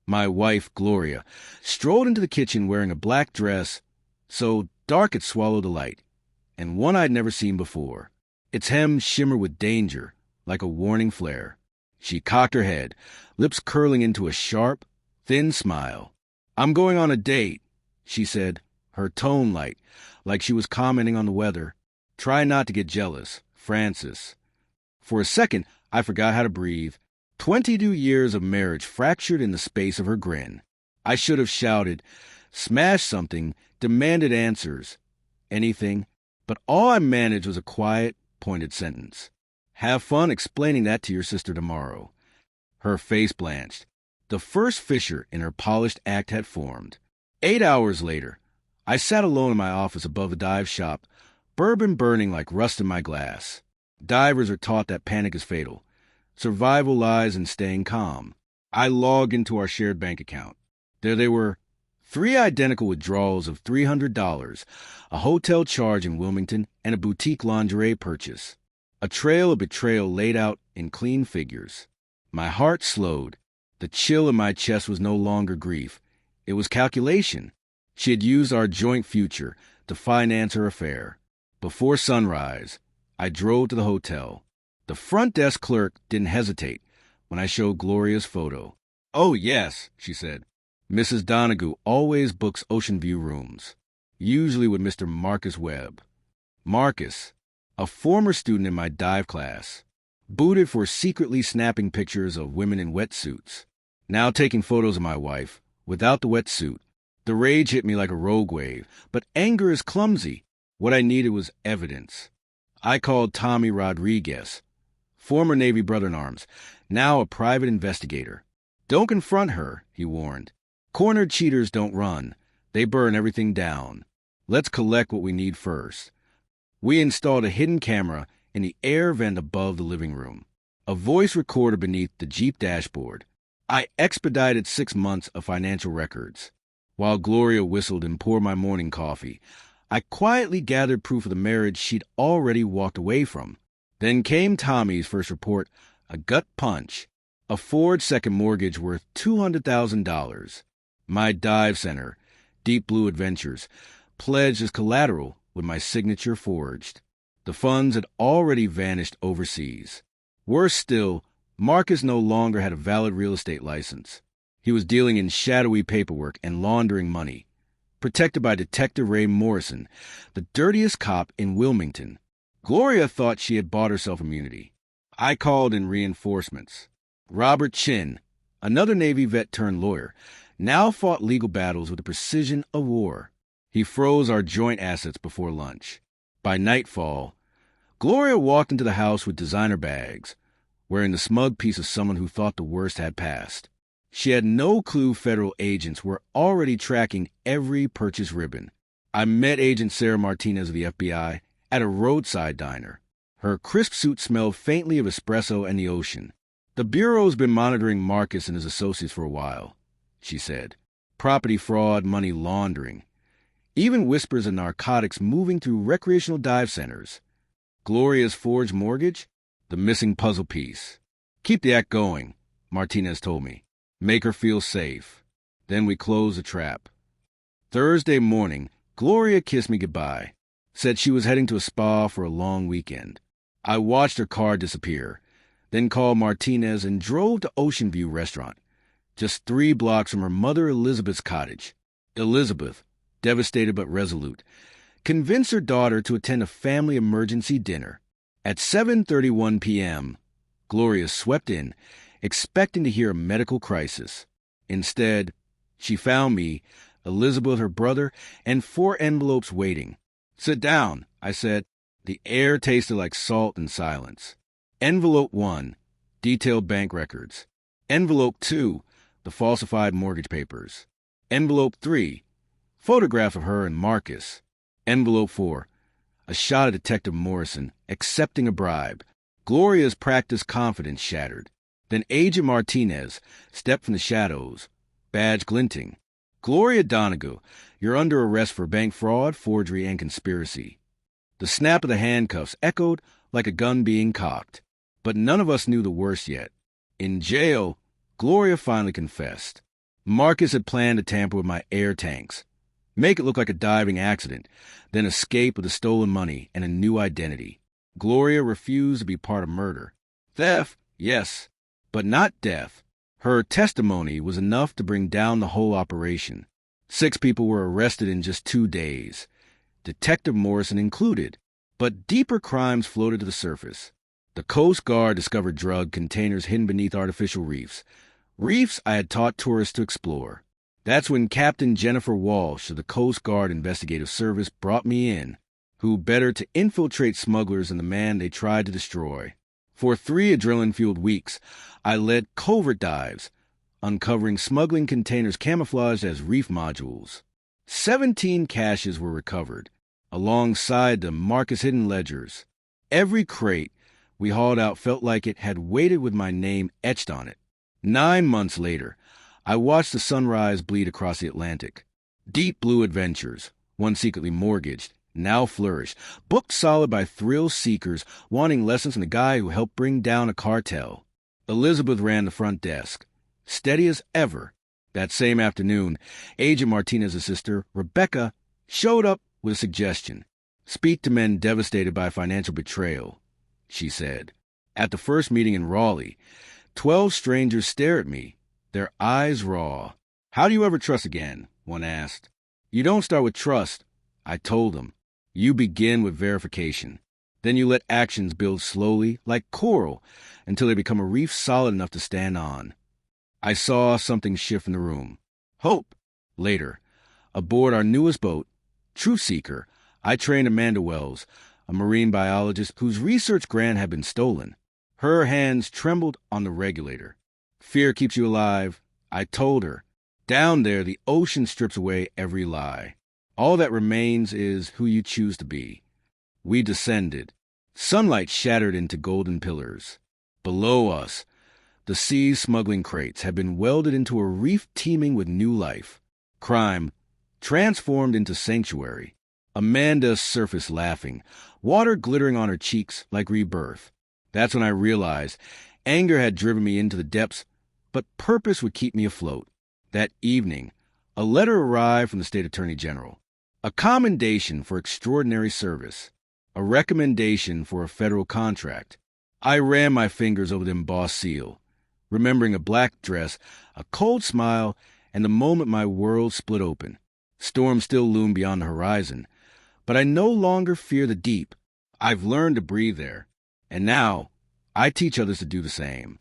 My wife, Gloria, strolled into the kitchen wearing a black dress so dark it swallowed the light, and one I'd never seen before. Its hem shimmered with danger, like a warning flare. She cocked her head, lips curling into a sharp, thin smile. "I'm going on a date," she said, her tone light, like she was commenting on the weather. "Try not to get jealous, Francis." For a second, I forgot how to breathe. 22 years of marriage fractured in the space of her grin. I should have shouted, smashed something, demanded answers, anything, but all I managed was a quiet, pointed sentence. "Have fun explaining that to your sister tomorrow." Her face blanched. The first fissure in her polished act had formed. 8 hours later, I sat alone in my office above the dive shop, bourbon burning like rust in my glass. Divers are taught that panic is fatal. Survival lies in staying calm. I logged into our shared bank account. There they were, 3 identical withdrawals of $300, a hotel charge in Wilmington, and a boutique lingerie purchase. A trail of betrayal laid out in clean figures. My heart slowed. The chill in my chest was no longer grief. It was calculation. She had used our joint future to finance her affair. Before sunrise, I drove to the hotel. The front desk clerk didn't hesitate when I showed Gloria's photo. "Oh, yes," she said. "Mrs. Donahue always books ocean view rooms, usually with Mr. Marcus Webb." Marcus, a former student in my dive class, booted for secretly snapping pictures of women in wetsuits, now taking photos of my wife without the wetsuit. The rage hit me like a rogue wave, but anger is clumsy. What I needed was evidence. I called Tommy Rodriguez, former Navy brother-in-arms, now a private investigator. "Don't confront her," he warned. "Cornered cheaters don't run. They burn everything down. Let's collect what we need first." We installed a hidden camera in the air vent above the living room, a voice recorder beneath the Jeep dashboard. I expedited 6 months of financial records. While Gloria whistled and poured my morning coffee, I quietly gathered proof of the marriage she'd already walked away from. Then came Tommy's first report, a gut punch, a forged second mortgage worth $200,000. My dive center, Deep Blue Adventures, pledged as collateral with my signature forged. The funds had already vanished overseas. Worse still, Marcus no longer had a valid real estate license. He was dealing in shadowy paperwork and laundering money, protected by Detective Ray Morrison, the dirtiest cop in Wilmington. Gloria thought she had bought herself immunity. I called in reinforcements. Robert Chin, another Navy vet turned lawyer, now fought legal battles with the precision of war. He froze our joint assets before lunch. By nightfall, Gloria walked into the house with designer bags, wearing the smug piece of someone who thought the worst had passed. She had no clue federal agents were already tracking every purchase ribbon. I met Agent Sarah Martinez of the FBI at a roadside diner. Her crisp suit smelled faintly of espresso and the ocean. "The Bureau's been monitoring Marcus and his associates for a while," she said. "Property fraud, money laundering. Even whispers of narcotics moving through recreational dive centers. Gloria's forged mortgage? The missing puzzle piece. Keep the act going," Martinez told me. "Make her feel safe." Then we closed the trap. Thursday morning, Gloria kissed me goodbye, said she was heading to a spa for a long weekend. I watched her car disappear, then called Martinez and drove to Ocean View Restaurant, just 3 blocks from her mother Elizabeth's cottage. Elizabeth, devastated but resolute, convinced her daughter to attend a family emergency dinner. At 7:31 p.m., Gloria swept in, expecting to hear a medical crisis. Instead, she found me, Elizabeth, her brother, and 4 envelopes waiting. "Sit down," I said. The air tasted like salt and silence. Envelope 1, detailed bank records. Envelope 2, the falsified mortgage papers. Envelope 3, photograph of her and Marcus. Envelope 4, a shot of Detective Morrison accepting a bribe. Gloria's practiced confidence shattered. Then Agent Martinez stepped from the shadows, badge glinting. "Gloria Donahue, you're under arrest for bank fraud, forgery, and conspiracy." The snap of the handcuffs echoed like a gun being cocked. But none of us knew the worst yet. In jail, Gloria finally confessed. Marcus had planned to tamper with my air tanks, make it look like a diving accident, then escape with the stolen money and a new identity. Gloria refused to be part of murder. Theft, yes, but not death. Her testimony was enough to bring down the whole operation. 6 people were arrested in just 2 days, Detective Morrison included. But deeper crimes floated to the surface. The Coast Guard discovered drug containers hidden beneath artificial reefs. Reefs I had taught tourists to explore. That's when Captain Jennifer Walsh of the Coast Guard Investigative Service brought me in. Who better to infiltrate smugglers than the man they tried to destroy? For 3 adrenaline-fueled weeks, I led covert dives, uncovering smuggling containers camouflaged as reef modules. 17 caches were recovered, alongside the Marcus hidden ledgers. Every crate we hauled out felt like it had waited with my name etched on it. 9 months later, I watched the sunrise bleed across the Atlantic. Deep blue adventures, one secretly mortgaged, now flourish, booked solid by thrill seekers wanting lessons from the guy who helped bring down a cartel. Elizabeth ran the front desk, steady as ever. That same afternoon, Agent Martinez's sister, Rebecca, showed up with a suggestion. Speak to men devastated by financial betrayal, she said. At the first meeting in Raleigh, 12 strangers stared at me, their eyes raw. How do you ever trust again? One asked. You don't start with trust, I told them. You begin with verification. Then you let actions build slowly, like coral, until they become a reef solid enough to stand on. I saw something shift in the room. Hope. Later, aboard our newest boat, Truth Seeker, I trained Amanda Wells, a marine biologist whose research grant had been stolen. Her hands trembled on the regulator. Fear keeps you alive, I told her. Down there, the ocean strips away every lie. All that remains is who you choose to be. We descended. Sunlight shattered into golden pillars. Below us, the sea's smuggling crates had been welded into a reef teeming with new life. Crime transformed into sanctuary. Amanda surfaced laughing, water glittering on her cheeks like rebirth. That's when I realized anger had driven me into the depths, but purpose would keep me afloat. That evening, a letter arrived from the State Attorney General. A commendation for extraordinary service. A recommendation for a federal contract. I ran my fingers over the embossed seal, remembering a black dress, a cold smile, and the moment my world split open. Storms still loom beyond the horizon, but I no longer fear the deep. I've learned to breathe there, and now I teach others to do the same.